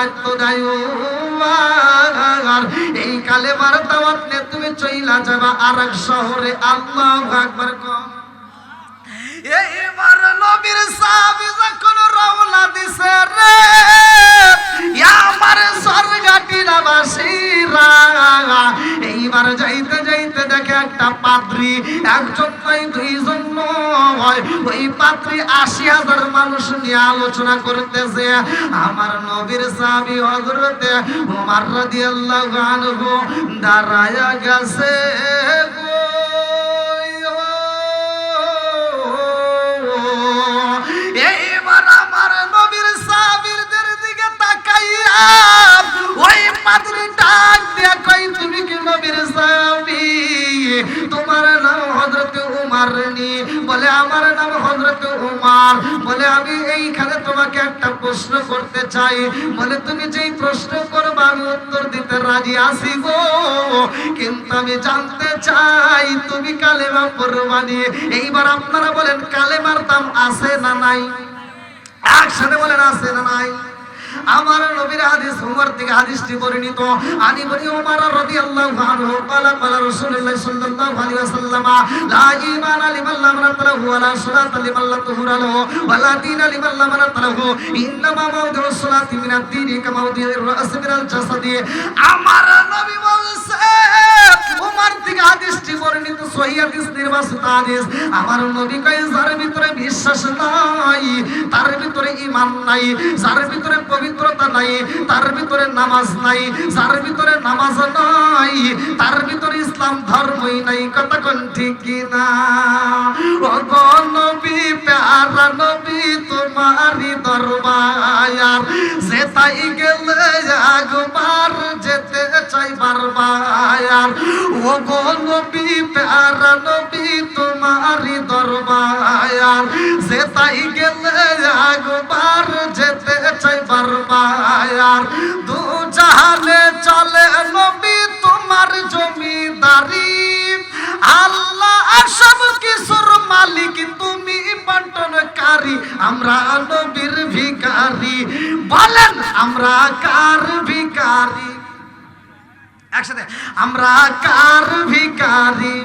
দায়িত্ব দেয় এই কালেমার দাওয়াত নিয়ে তুমি চইলা যাবা আরেক শহরে। আল্লাহু আকবার। এইবার নবীর সাহাবী যখন রওনা দিছে রে আমার সরগাটিরা বাসীরা, এইবার যাইতে যাইতে দেখে একটা পাদ্রী, একজন নয় দুইজন নয়, ওই পাদ্রী ৮০,০০০ মানুষ নিয়ে আলোচনা করতেছে। আমার নবীর সাহাবী হযরতে ওমর রাদিয়াল্লাহু আনহু দাঁড়ায়া গেছে। এইবার আমার নবীর সাহাবীদের দিকে তাকাইয়া ওই পাদ্রী ডাক দিয়া কই, তুমি কি নবীর সাহাবী? তোমার নাম হযরত উমর নি? বলে আমার নাম হযরত উমর। বলে আমি এইখানে তোমাকে একটা প্রশ্ন করতে চাই। বলে তুমি যেই প্রশ্ন করবা আমি উত্তর দিতে রাজি আছি গো, কিন্তু আমি জানতে চাই তুমি কালেমা পড়বানি। এইবার আপনারা বলেন কালেমার দাম আছে না নাই? একসাথে বলেন আছে না নাই? আমার নবীর হাদিস উমর থেকে হাদিসটি বর্ণিত। আনি বনি উমর রাদিয়াল্লাহু আনহু ক্বালা ক্বালা রাসূলুল্লাহ সাল্লাল্লাহু আলাইহি ওয়াসাল্লাম লা ঈমানা লিমান লা মানাতাহু ওয়া লা সালাতা লিমান লা তুহরা লাহু ওয়া লা দীনা লিমান লা মানাতাহু ইন্নামা মাওদিউস সালাতি মিনাদ দীনি কামা মাওদিউর রাস মিনাল জাসাদি। আমার নবী বলছে, উমর থেকে হাদিসটি বর্ণিত, সহিহ হাদিস, নির্বাচিত হাদিস। আমার নবী কয় যার ভিতরে বিশ্বাস নাই, তার ভিতরে ঈমান নাই, যার ভিতরে পবিত্রতা নাই, তার ভিতরে নামাজ নাই, যার ভিতরে নামাজ নাই, তার ভিতরে ইসলাম ধর্মই নাই। কথা কোন ঠিক কিনা? ও গো নবী, প্যারা নবী, তোমারই দরবার যেতাই গেলে একবার যেতে চাই বারবার। ও গো নবী, প্যারা নবী, তোমারই দরবার যেতাই গেলে একবার যেতে চাই বারবার। দু জাহানে চলে নবী তোমার জমিদারি, আল্লাহ সব কিছুর মালিক, তুমি বন্টনকারী, আমরা নবীর ভিখারি। বলেন আমরা কার ভিখারি? একসাথে, আমরা কার ভিখারি?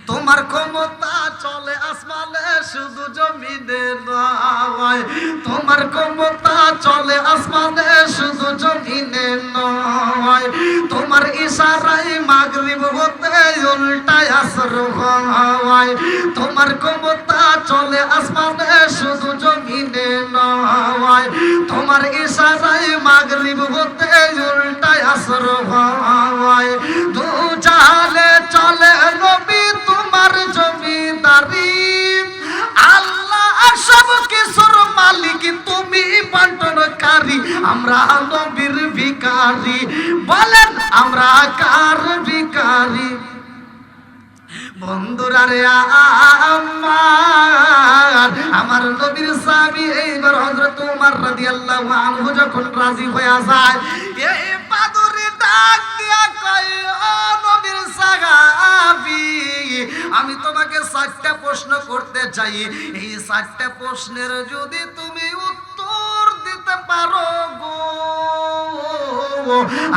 তোমার ক্ষমতা চলে আসমানে শুধু জমিনে নয়, তোমার ক্ষমতা চলে আসমানে শুধু জমিনে নয়, তোমার ইশারায় মাগরিব হতে উল্টায় আসর হয়, তোমার ক্ষমতা চলে আসমানে শুধু জমিনে নয়, তোমার ইশারায় মাগরিব হতে উল্টায় আসর হয়। দু জাহানে চলে নবী তোমার জমিদারি, আল্লাহ সব কিছুর মালিক, তুমি বন্টনকারী, আমরা নবীর ভিখারি। বলেন আমরা কার ভিখারি? বন্ধুরা রে আমার নবীর সাহাবী এইবার হযরত উমর রাদিয়াল্লাহু আনহু যখন রাজি হয়ে যায়, এই পাদরি ডাক দিয়া কয়, ও নবীর সাহাবী, আমি তোমাকে 4টা প্রশ্ন করতে চাই। এই 4টা প্রশ্নের যদি তুমি উত্তর দিতে পারো গো,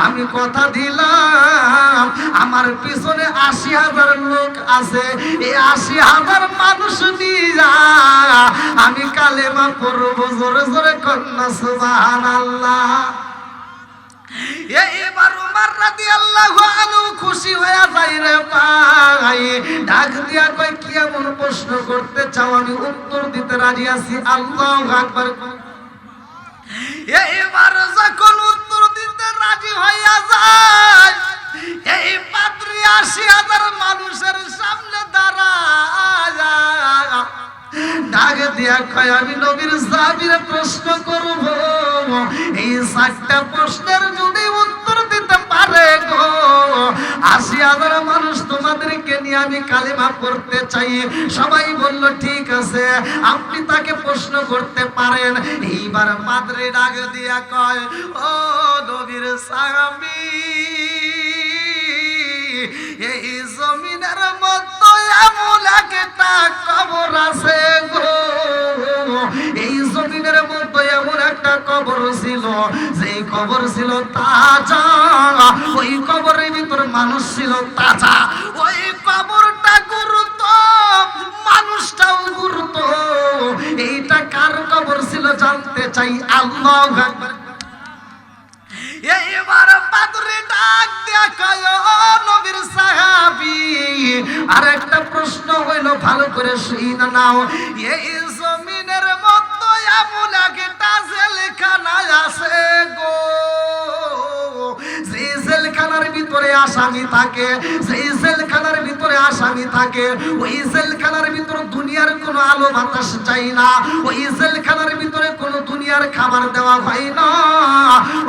আমি কথা দিলাম আমার পিছনে ৮০,০০০ লোক আছে, এই ৮০,০০০ মানুষ নিয়ে আমি কালেমা পড়ব। জোরে জোরে কন্যা সুবহানাল্লাহ। এইবার উমর রাদিয়াল্লাহু আনহু খুশি হয়ে যায় রে ভাই, ডাক দিয়া কয় কি এমন প্রশ্ন করতে চাও? আমি উত্তর দিতে রাজি আছি। আল্লাহু আকবার। এইবার যখন উত্তর দিতে রাজি হইয়া যায়, এই পাদ্রী ৮০,০০০ মানুষের সামনে দাঁড়ায় ডাক দিয়া কয় আমি নবীর সাহাবীর প্রশ্ন করব, এই 4টা প্রশ্নের যদি উত্তর দিতে পারে গো, ৮০,০০০ মানুষ তোমাদেরকে নিয়ে আমি কালেমা পড়তে চাই। সবাই বলল ঠিক আছে, আপনি তাকে প্রশ্ন করতে পারেন। এইবার পাদ্রী ডাক দিয়া কয়, ও নবীর সাহাবী, এই জমিনের মধ্যে এমন একটা কবর আছে গো, এই জমিনের মধ্যে এমন একটা কবর কবর ছিল, যেই কবর ছিল তাজা, ওই কবরের ভিতর মানুষ ছিল তাজা। ওই কবরটা গুরুত্ব, মানুষটাও গুরুত্ব। এইটা কার কবর ছিল জানতে চাই। আল্লাহু আকবার। এইবার বাদরে ডাক দিয়া কয়, ও নবীর সাহাবী, আর একটা প্রশ্ন হইল, ভালো করে শুনে নাও। এই জমিনের মধ্যে এমন একটা জেলখানা আছে গো, যে জেলখানার ভিতরে আসামি থাকে, সেই জেলখানার ভিতরে আসামি থাকে, ওই জেলখানার ভিতরে দুনিয়ার কোনো আলো বাতাস চাই না, ওই জেলখানার ভিতরে কোনো দুনিয়ার খাবার দেওয়া হয় না,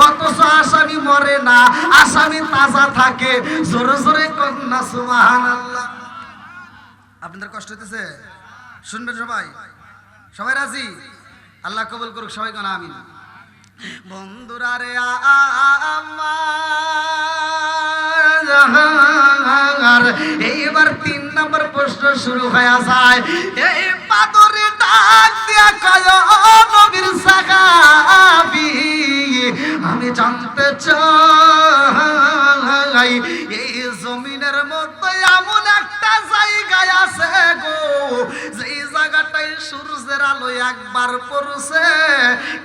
অথচ আসামি মরে না, আসামি তাজা থাকে। জোরে জোরে কন্যা সুবহানাল্লাহ। আপনাদের কষ্ট হইতেছে? শুনবেন সবাই? সবাই রাজি? আল্লাহ কবুল করুক, সবাই কোন আমিন। বন্ধুরা রে আমার, এইবার 3 নম্বর প্রশ্ন শুরু হয়ে যায়। এই পাদরে ডাক দিয়া কয়, ও নবীর সাহাবী, আমি জানতে চাই এই জমিনের মধ্যে এমন একটা জায়গায় আছে গো, যেই জায়গাটায় সূর্যের আলো একবার পড়ছে,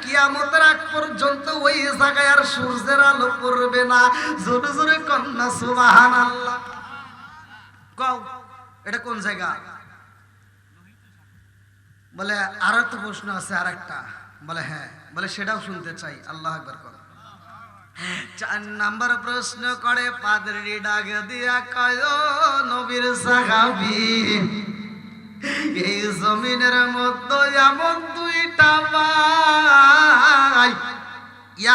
কিয়ামতের আগ পর্যন্ত ওই জায়গায় আর সূর্যের আলো পড়বে না। জোরে জোরে কন্যা সুবহানাল্লাহ। কও এটা কোন জায়গা? বলে আর একটা প্রশ্ন আছে, আর একটা। বলে হ্যাঁ। বলে সেটাও শুনতে চাই। আল্লাহু আকবার কর। 4 নাম্বার প্রশ্ন করে পাদরি ডাক দিয়া কয়, ও নবীর সাহাবী, এই জমিনের মধ্যে এমন 2টা ভাই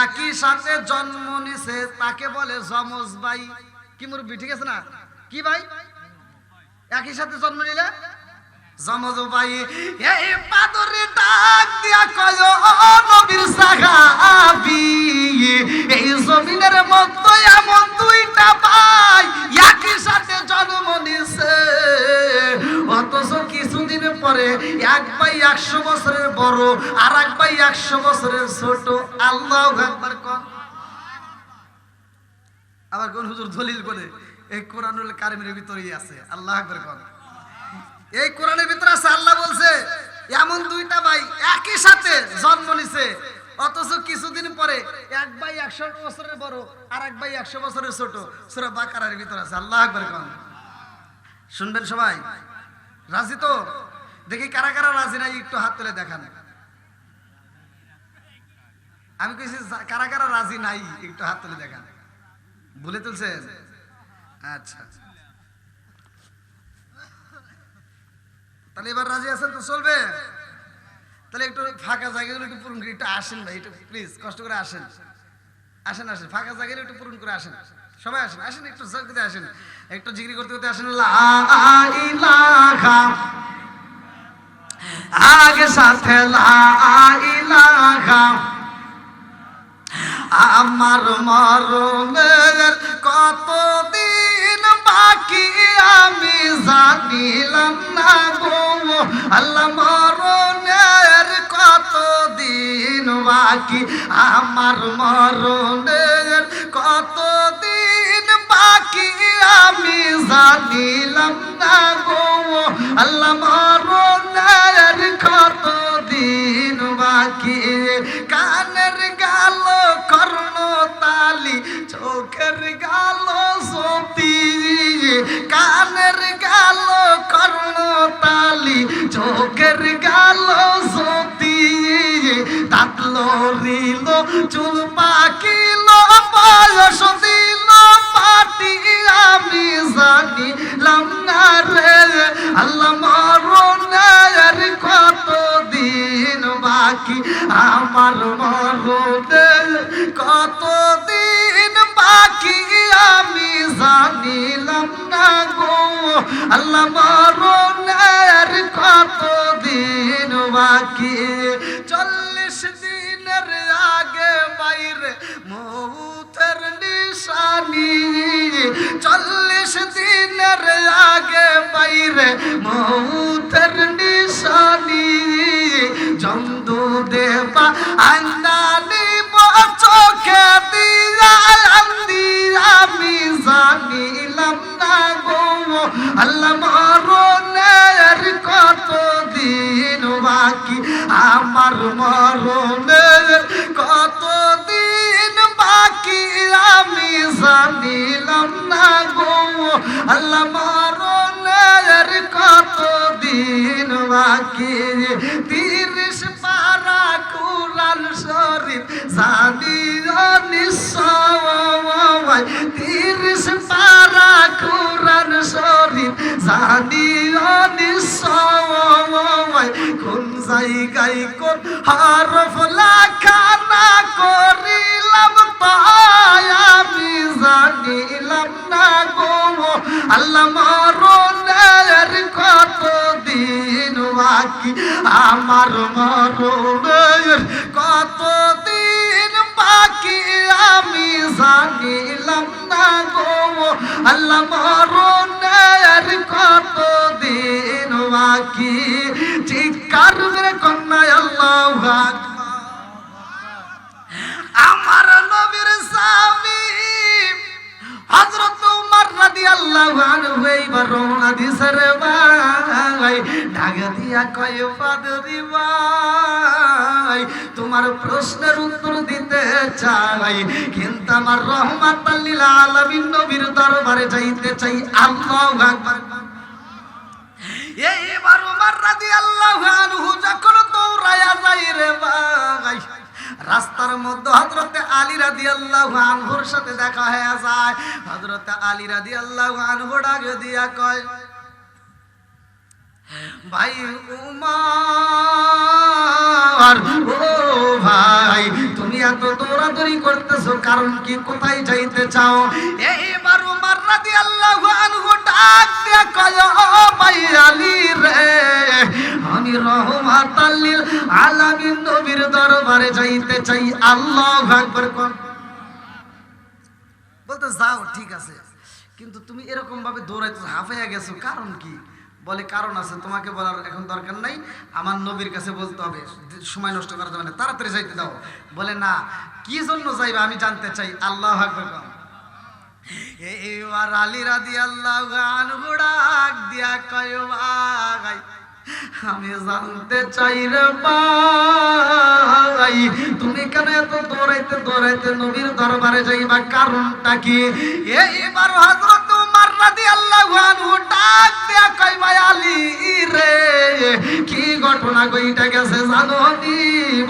একই সাথে জন্ম নিছে, তাকে বলে যমজ ভাই। কি মুরব্বি ঠিক আছে না? কি ভাই? একই সাথে জন্ম নিলে যমজ ভাই। এই পাদরে ডাক দিয়া কয়, ও নবীর সাহাবী, এই জমিনের মধ্যে এমন 2টা ভাই একই সাথে জন্ম নিছে, অথচ কিছুদিন পরে এক ভাই 100 বছরের বড়, আর এক ভাই 100 বছরের ছোট। আল্লাহু আকবার কর। আবার কোন হুজুর দলিল করে এই কোরআনুল কারীমের ভিতরেই আছে। আল্লাহু আকবার কর। এই কোরআনের ভিতরে আছে, আল্লাহ বলছে এমন 2টা ভাই একই সাথে জন্ম নিছে, অথচ কিছুদিন পরে এক ভাই 100 বছরের বড়, আর এক ভাই 100 বছরের ছোট। সূরা বাকারার ভিতরে আছে। আল্লাহু আকবার কর। শুনবেন সবাই? রাজি তো? দেখি কারা কারা রাজি নাই, একটু হাত তুলে দেখান। আমি কইছি কারা কারা রাজি নাই, একটু হাত তুলে দেখান। ভুলে তুলছেন? আচ্ছা, তাহলে এবার রাজি আছেন তো? চলবে? তাহলে একটু ফাঁকা জায়গাগুলো একটু পূরণ করে একটু আসেন ভাই, একটু প্লিজ কষ্ট করে আসেন। আসেন আসেন, ফাঁকা জায়গাগুলো একটু পূরণ করে আসেন। সবাই আসেন, আসেন একটু জলদি আসেন, একটু জিকির করতে করতে আসেন। লা ইলাহা, আগে সাথে লা ইলাহা, আমার মরণের কতদিন বাকি আমি জানিলাম না গো, আল্লাহ মরণের কতদিন বাকি, আমার মরণের কতদিন বাকি আমি জানিলাম না গো, আল্লাহ মরণের কতদিন বাকি। কানের গাল কর্ণ তালি, চোখের গাল সতী, কানের গাল কর্ণ তালি, চোখের গাল সতী, দাঁত লড়িল চুল পাকিল বয়স দিল পাটি আমি জানিলাম না রে, আল্লাহ মরণের কতদিন বাকি, আমার মরণের কতদিন বাকি আমি জানিলাম না গো, আল্লাহ মরণের কতদিন বাকি। 40 দিনের আগে বাইরে মৌতের নিশানি, 40 দিনের আগে বাইরে মৌতের নিশানি, জমদু দেবা আন্দানি আল্লাহ মরণের কত দিন বাকি, আমার মরণের কত দিন বাকি আমি জানিলাম না গো। আল্লাহ মরণের কত দিন বাকি, 30 পারা কুরআন শরীফ জানিও নিশ্চয়, 30 পারা কুরআন শরীফ জানিও নিশ্চয়, কোন জায়গায় কোন হরফ লেখা না করিলাম তাই আমি জানিলাম না গো। আল্লাহ মরণের কত দিন বাকি, আমার মরণের কত দিন বাকি আমি জানিলাম না গো। আল্লাহ মরণের কত দিন বাকি, চিৎকার মেরে কন্যায় আল্লাহু আকবার। আমার নবীর সাহাবী হযরত উমর রাদিয়াল্লাহু আনহু এইবার রওনা দিছে রে ভাই, ডাক দিয়া কয় পাদরি ভাই তোমার প্রশ্নের উত্তর দিতে চাই, কিন্তু আমার রহমাতাল লিল আলামিন নবীর দরবারে যাইতে চাই। আল্লাহু আকবার। এইবার উমর রাদিয়াল্লাহু আনহু যখন দৌড়ায়া যায় রে ভাই, রাস্তার মধ্যে হযরতে আলী রাদিয়াল্লাহু আনহুর সাথে দেখা হয়ে যায়। হযরতে আলী রাদিয়াল্লাহু আনহু ডাক দিয়া কয়, ভাই উমর, ও ভাই তুমি এত দৌড়াদৌড়ি করতেছো কারণ কি, কোথায় যাইতে চাও? এইবার উমর রাদিয়াল্লাহু আনহু ডাক দিয়া কয়, ও ভাই আলী রে, আমি রহমাতাল লিল আলামিন নবীর দরবারে যাইতে চাই। আল্লাহু আকবার। বলতে যাও ঠিক আছে, কিন্তু তুমি এরকম ভাবে দৌড়াইতেছো, হাঁপাইয়া গেছো, কারণ কি? বলে কারণ আছে, তোমাকে বলার এখন দরকার নাই, আমার নবীর কাছে বলতে হবে, সময় নষ্ট করা যাবে না, তাড়াতাড়ি যাইতে দাও। বলে না, কি জন্য যাইবা আমি জানতে চাই। আল্লাহু আকবার। এইবার আলী রাদিয়াল্লাহু আনহু ডাক দিয়া কয়, ভাই আমি জানতে চাই রে ভাই তুমি কেন এত দৌড়াইতে দৌড়াইতে নবীর দরবারে যাইবা, কারণটা কি? এইবার হযরত উমর রাদিয়াল্লাহু আনহু ডাক দিয়া কয়, ভাই আলী রে, কি ঘটনা ঘটে গেছে জানো নি?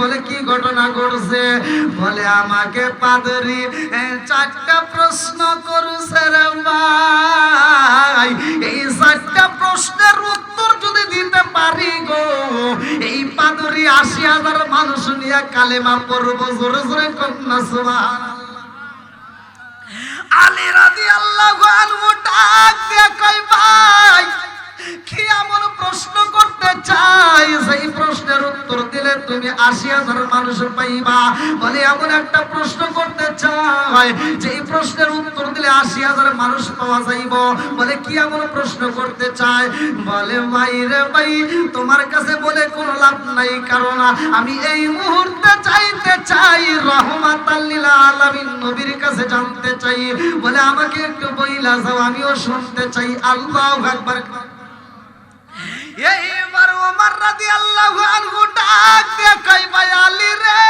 বলে কি ঘটনা ঘটছে? বলে আমাকে পাদরি 4টা প্রশ্ন করছে রে ভাই, এই 4টা প্রশ্নের উত্তর যদি দিতে পারি গো, এই পাদরি 80,000 মানুষ নিয়ে কালেমা পড়ব। জোরে জোরে কন্যা সুবহানাল্লাহ। আলী রাদিয়াল্লাহু আনহু ডাক দিয়া কয়, ভাই কি এমন প্রশ্ন করতে চাই সেই প্রশ্নের উত্তর দিলে তুমি 80,000 মানুষ পাইবা? বলে এমন একটা প্রশ্ন করতে চাই যেই প্রশ্নের উত্তর দিলে 80,000 মানুষ পাওয়া যাইব। বলে কি এমন প্রশ্ন করতে চাই? বলে ভাই রে ভাই তোমার কাছে বলে কোনো লাভ নাই, কারণ আমি এই মুহূর্তে চাইতে চাই রহমাতাল লিল আলামিন নবীর কাছে জানতে চাই। বলে আমাকে একটু বইলা যাও, আমিও শুনতে চাই। আল্লাহু আকবার। এইবার ওমর রাদিয়াল্লাহু আনহু ডাক দিয়ে কয়, ভাই আলী রে,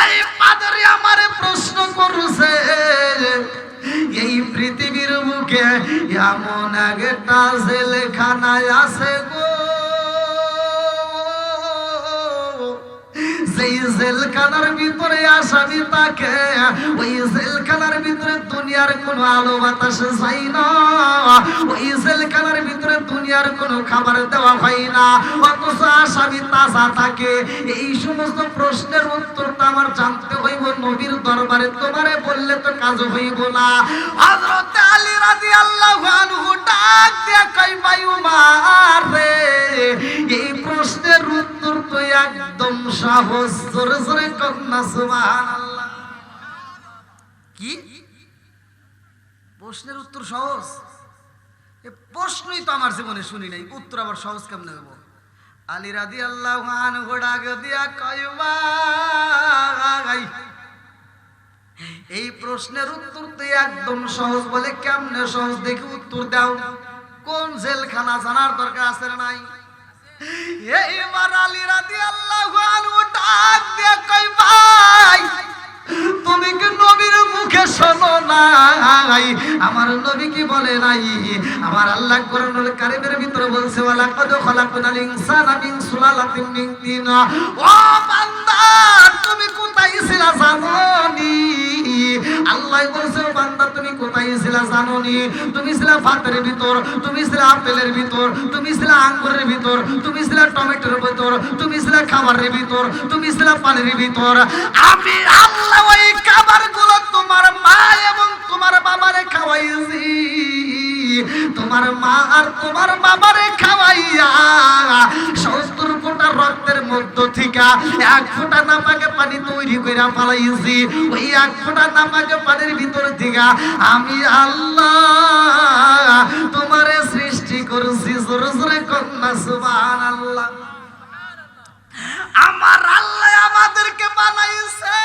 এই পাদরি আমারে প্রশ্ন করছে, এই পৃথিবীর বুকে এমন একটা জেলখানা আছে গো, যেই জেলখানার ভিতরে আসামি থাকে, ওই জেলখানার ভিতরে দুনিয়ার কোনো আলো বাতাস যায় না, ওই জেলখানার ভিতরে দুনিয়ার কোনো খাবার দেওয়া হয় না, অথচ আসামি তাজা থাকে। এই সমস্ত প্রশ্নের উত্তর তো আমার জানতে হইব নবীর দরবারে, তোমারে বললে তো কাজ হইব না। হযরত আলী রাদিয়াল্লাহু আনহু ডাক দিয়া কয়, ভাই উমর রে, এই প্রশ্নের উত্তর তো একদম সহজ। জোরে জোরে কন্যা সুবহানাল্লাহ। কি প্রশ্নের উত্তর সহজ? এই প্রশ্নই তো আমার জীবনে শুনি নাই, উত্তর আবার সহজ কেমনে দেব? আলী রাদিয়াল্লাহু আনহু ডাক দিয়া কয়, ভাই এই প্রশ্নের উত্তর তো একদম সহজ। বলে কেমনে সহজ, দেখি উত্তর দাও। কোন জেলখানা জানার দরকার আছে না নাই? এইবার আলী রাদিয়াল্লাহু আনহু ডাক দিয়ে কয়, ভাই তুমি কি নবীর মুখে শোনো নাই? আমার নবী কি বলে নাই? আমার আল্লাহ কোরআনুল কারীমের ভিতরে বলছে, ওয়ালাকাদ খালাকনাল ইনসানা মিন সুলালাতিন মিন তিন। ও বান্দা তুমি কোথায় ছিলা জানোনি? আল্লাহ বলছে, ও বান্দা তুমি কোথায় ছিলা জানোনি? তুমি ছিলা ভাতের ভিতর, তুমি ছিলা আপেলের ভিতর, তুমি ছিলা আঙ্গুরের ভিতর, তুমি ছিলা টমেটোর ভিতর, তুমি ছিলা খাবারের ভিতর, তুমি ছিলা পানির ভিতর। আমি আল্লাহ ওই খাবারগুলো তোমার মা এবং তোমার বাবারে খাওয়াইছি। তোমার মা আর তোমার বাবারে খাওয়াইয়া 70 ফোঁটা রক্তের মধ্য থেকে 1 ফোঁটা নাপাকে পানি তৈরি করে পালাইছি। ওই 1 ফোঁটা নাপাকে পানির ভিতর থেকে আমি আল্লাহ তোমারে সৃষ্টি করছি। জোরে জোরে কন্যা সুবহানাল্লাহ। আমার আল্লাহ আমাদেরকে বানাইছে।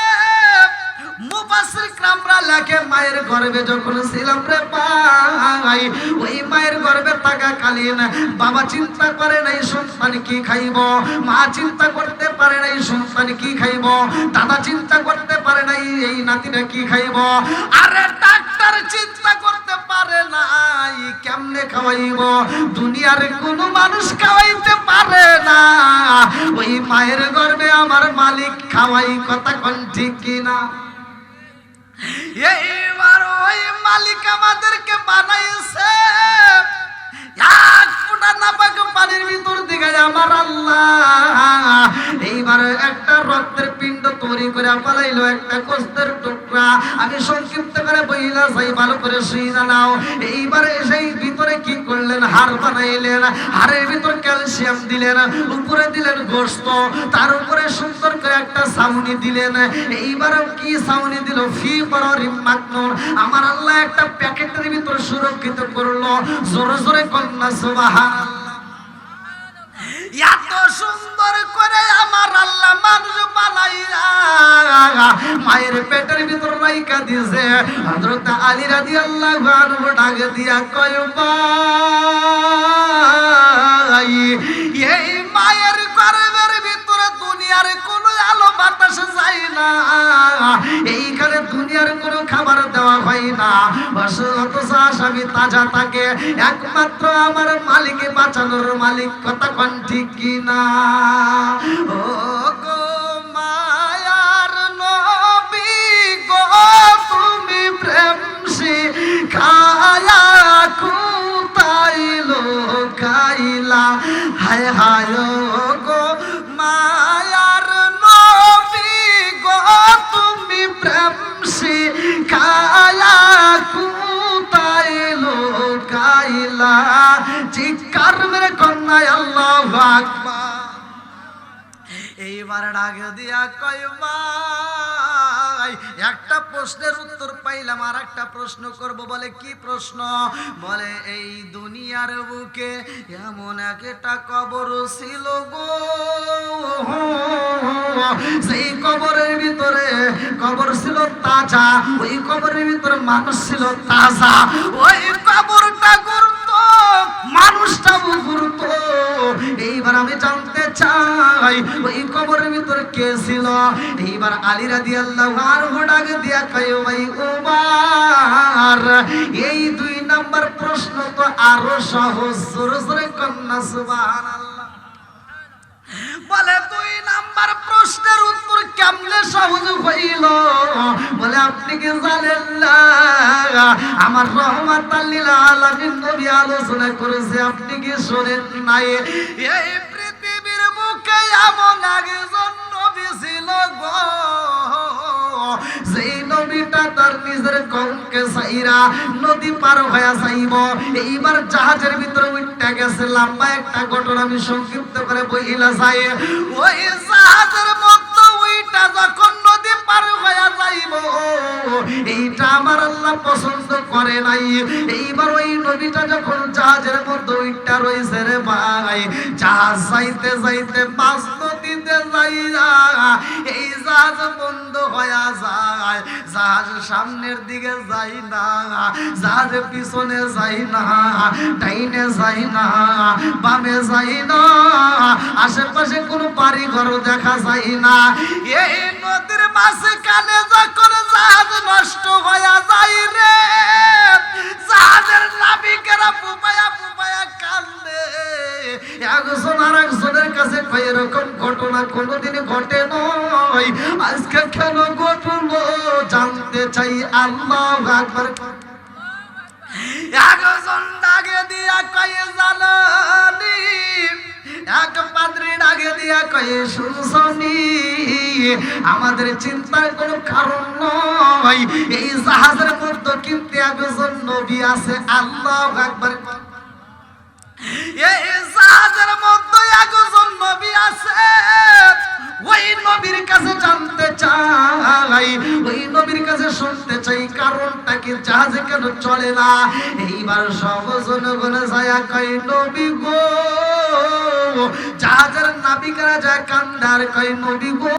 মুফাসসির کرامরা লেখে, মায়ের গর্ভে যখন ছিলাম রে ভাই, ওই মায়ের গর্ভে থাকাকালীন বাবা চিন্তা করে নাই সন্তান কি খাইব, মা চিন্তা করতে পারে নাই সন্তান কি খাইব, দাদা চিন্তা করতে পারে নাই এই নাতিটা কি খাইব, আরে ডাক্তার চিন্তা করতে পারে নাই কেমনে খাওয়াইব। দুনিয়ার কোনো মানুষ খাওয়াইতে পারে না, ওই মায়ের গর্ভে আমার মালিক খাওয়াই। কথা কোন ঠিক কিনা? এইবার ওই মালিক আমাদেরকে বানাইছে 1 ফোঁটা নাপাক পানির ভিতর দিকে আমার আল্লাহ এইবার একটা রক্তের পিণ্ড তৈরি করে পালাইলো, একটা গোশতের টুকরা। আমি সংক্ষিপ্ত করে বইলা যাই, ভালো করে শুইনা নাও। এইবারে সেই ভিতরে কি করলেন? হাড় বানাইলেন, হাড়ের ভিতর ক্যালসিয়াম দিলেন, উপরে দিলেন গোশত, তার উপরে সুন্দর করে একটা ছাউনি দিলেন। এইবারও কি ছাউনি দিল? ফি বরারিম মাকনুন। আমার আল্লাহ একটা প্যাকেটের ভিতর সুরক্ষিত করলো। জোরে জোরে কন্যা সুবহানাল্লাহ। এত সুন্দর করে আমার আল্লাহ মানুষ বানাইয়া মায়ের পেটের ভিতর রাইখা দিয়েছে। হযরত আলী রাদিয়াল্লাহু আনহু ডাক দিয়া কয়, ভাই এই মায়ের গর্ভের ভিতরে দুনিয়ার কোনো আলো বাতাস যায় না, এইখানে দুনিয়ার কোনো খাবার দেওয়া হয় না, অথচ আসামি তাজা থাকে। একমাত্র আমার মালিককে বাঁচানোর মালিক। কথা কোন ঠিক কিনা? ও গো মায়ার নবী গো, তুমি প্রেম শিখায়া কোথায় লোকাইলা? হায় হায় গো মায়ার নবী গো, তুমি প্রেম শিখায়া কোথায় লোকাইলা? চিৎকার মেরে কন্যায় আল্লাহু আকবার। এইবার ডাক দিয়া কয়, ভাই একটা প্রশ্নের উত্তর পাইলাম, আর একটা প্রশ্ন করব। বলে কি প্রশ্ন? বলে এই দুনিয়ার বুকে এমন একটা কবর ছিল গো, সেই কবরের ভিতরে কবর ছিল তাজা, ওই কবরের ভিতরে মানুষ ছিল তাজা, ওই কবরটা ঘুরতো, মানুষটাও ঘুরতো। এইবার আমি জানতে চাই ওই কবরের ভিতরে কে ছিল? এইবার আলী রাদিয়াল্লাহু আনহু ডাক দিয়া কয়, ভাই ওমর, এই 2 নাম্বার প্রশ্ন তো আরো সহজ। জোরে জোরে কন্যা সুবহানাল্লাহ। বলে 2 নাম্বার প্রশ্নের উত্তর কেমনে সহজ হইল? বলে আপনি কি জানেন না আমার রহমাতাল লিল আলামিন নবী আলোচনা করেছে, আপনি কি শোনেন নাই? এই পৃথিবীর বুকে এমন একজন নবী ছিল গো, যেই নবীটা তার নিজের কওমকে সাইরা নদী পার হয়ে যাইব। এইবার জাহাজের ভিতরে উঠতে গেছে। লম্বা একটা ঘটনা আমি সংক্ষিপ্ত করে বইলা যাই। ওই জাহাজের মধ্যে উইটা যখন নদী পার হয়ে যাইব, এইটা আমার আল্লাহ পছন্দ করে নাই। এইবার ওই নবীটা যখন জাহাজের মধ্যে উইটা রইছে রে ভাই, জাহাজ যাইতে যাইতে 5 নদী দিতে যাই না এই জাহাজ বন্ধ হয়ে যায়, জাহাজ সামনের দিকে যাই না, জাহাজ পিছনে যাই না, ডাইনে যাই না, বামে যাই না, আশেপাশে কোনো বাড়ি ঘর দেখা যায় না। এই নদীর মাঝখানে যখন জাহাজ নষ্ট হয়ে যায় রে, জাহাজের নাবিকেরা ফুপায়া ফুপায়া কান্দে। একজন আর একজনের কাছে কয় এরকম ঘটনা কোনোদিন ঘটে নয়, আজকে কেন ঘটলো জানতে চাই। আল্লাহু আকবার। একজন ডাকে দিয়া কয় জানানি, এক পাদ্রী ডাকে দিয়া কয় শুনছনি, আমাদের চিন্তার কোনো কারণ নয়, এই জাহাজের মধ্যে কিন্তু একজন নবী আছে। আল্লাহু আকবার। এই জাহাজের মধ্যে একজন নবী আছে, ওই নবীর কাছে জানতে চাই, ওই নবীর কাছে শুনতে চাই কারণটা কি, জাহাজে কেন চলে না। এইবার সব জনগণ যায় কয় নবী গো, জাহাজের নাবিকেরা যায় কান্দার কয় নবী গো